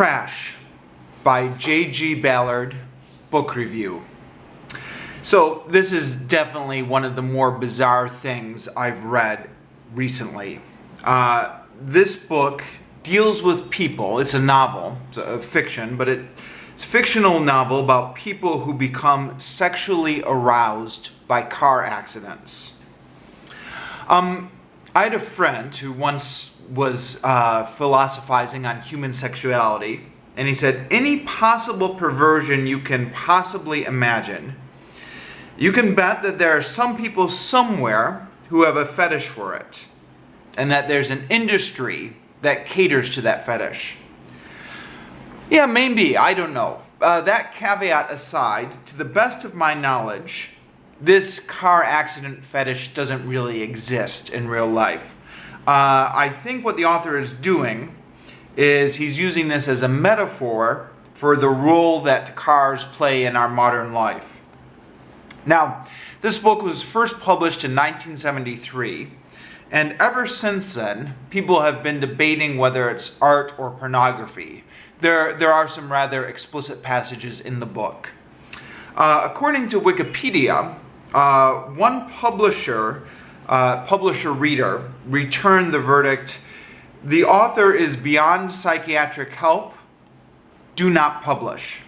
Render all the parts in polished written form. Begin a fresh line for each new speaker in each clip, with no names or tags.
Crash by J.G. Ballard, book review. So this is definitely one of the more bizarre things I've read recently. This book deals with people. It's a novel, it's a fiction, but it's a fictional novel about people who become sexually aroused by car accidents. I had a friend who once was philosophizing on human sexuality, and he said, any possible perversion you can possibly imagine, you can bet that there are some people somewhere who have a fetish for it, and that there's an industry that caters to that fetish. Yeah, maybe, I don't know. That caveat aside, to the best of my knowledge, this car accident fetish doesn't really exist in real life. I think what the author is doing is he's using this as a metaphor for the role that cars play in our modern life. Now, this book was first published in 1973, and ever since then, people have been debating whether it's art or pornography. There are some rather explicit passages in the book. According to Wikipedia, one publisher-reader returned the verdict, the author is beyond psychiatric help, do not publish.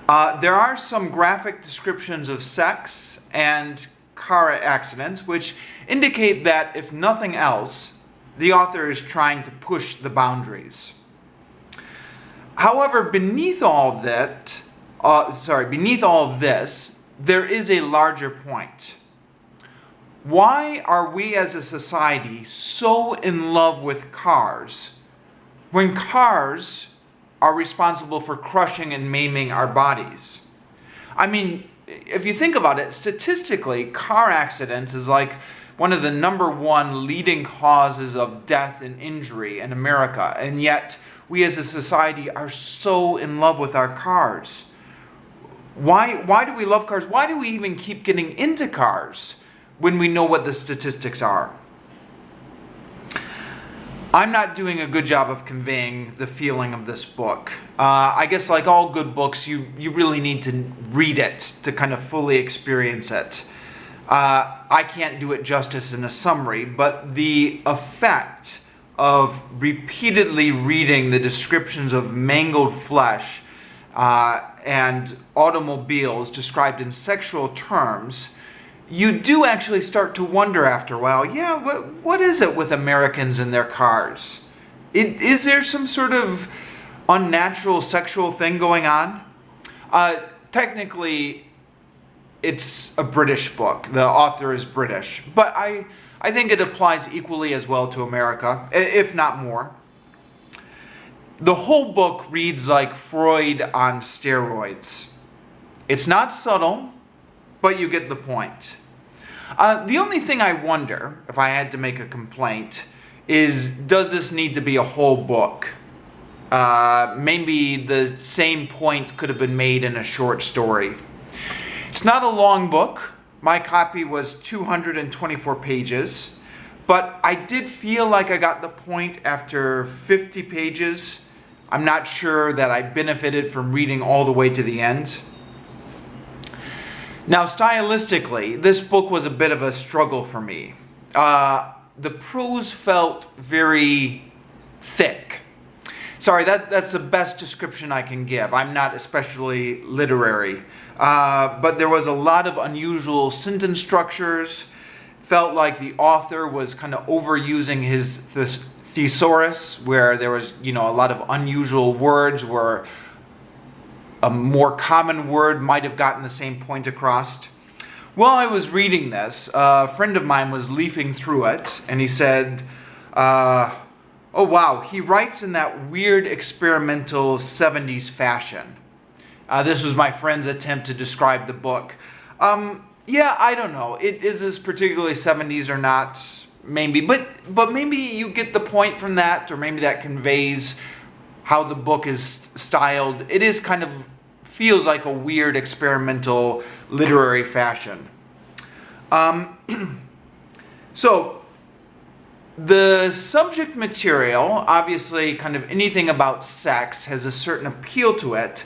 There are some graphic descriptions of sex and car accidents which indicate that, if nothing else, the author is trying to push the boundaries. However, beneath all of this, there is a larger point. Why are we as a society so in love with cars when cars are responsible for crushing and maiming our bodies? I mean, if you think about it, statistically, car accidents is like one of the #1 leading causes of death and injury in America, and yet we as a society are so in love with our cars. Why do we love cars? Why do we even keep getting into cars when we know what the statistics are? I'm not doing a good job of conveying the feeling of this book. I guess like all good books, you really need to read it to kind of fully experience it. I can't do it justice in a summary, but the effect of repeatedly reading the descriptions of mangled flesh and automobiles described in sexual terms, you do actually start to wonder after a while, yeah, what is it with Americans and their cars? Is there some sort of unnatural sexual thing going on? Technically, it's a British book. The author is British. But I think it applies equally as well to America, if not more. The whole book reads like Freud on steroids. It's not subtle, but you get the point. The only thing I wonder, if I had to make a complaint, is does this need to be a whole book? Maybe the same point could have been made in a short story. It's not a long book. My copy was 224 pages, but I did feel like I got the point after 50 pages. I'm not sure that I benefited from reading all the way to the end. Now, stylistically, this book was a bit of a struggle for me. The prose felt very thick. Sorry, that's the best description I can give. I'm not especially literary. But there was a lot of unusual sentence structures. Felt like the author was kind of overusing his thesaurus, where there was, a lot of unusual words where a more common word might have gotten the same point across. While I was reading this, a friend of mine was leafing through it, and he said, oh wow, he writes in that weird experimental 70s fashion. This was my friend's attempt to describe the book. Yeah, I don't know. Is this particularly 70s or not? Maybe, but maybe you get the point from that, or maybe that conveys how the book is styled. It is kind of feels like a weird experimental literary fashion. So The subject material, obviously kind of anything about sex, has a certain appeal to it.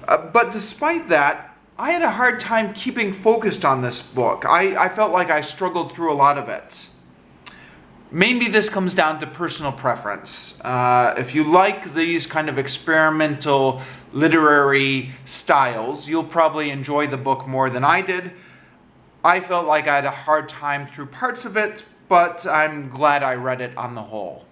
But despite that, I had a hard time keeping focused on this book. I felt like I struggled through a lot of it. Maybe this comes down to personal preference. If you like these kind of experimental literary styles, you'll probably enjoy the book more than I did. I felt like I had a hard time through parts of it, but I'm glad I read it on the whole.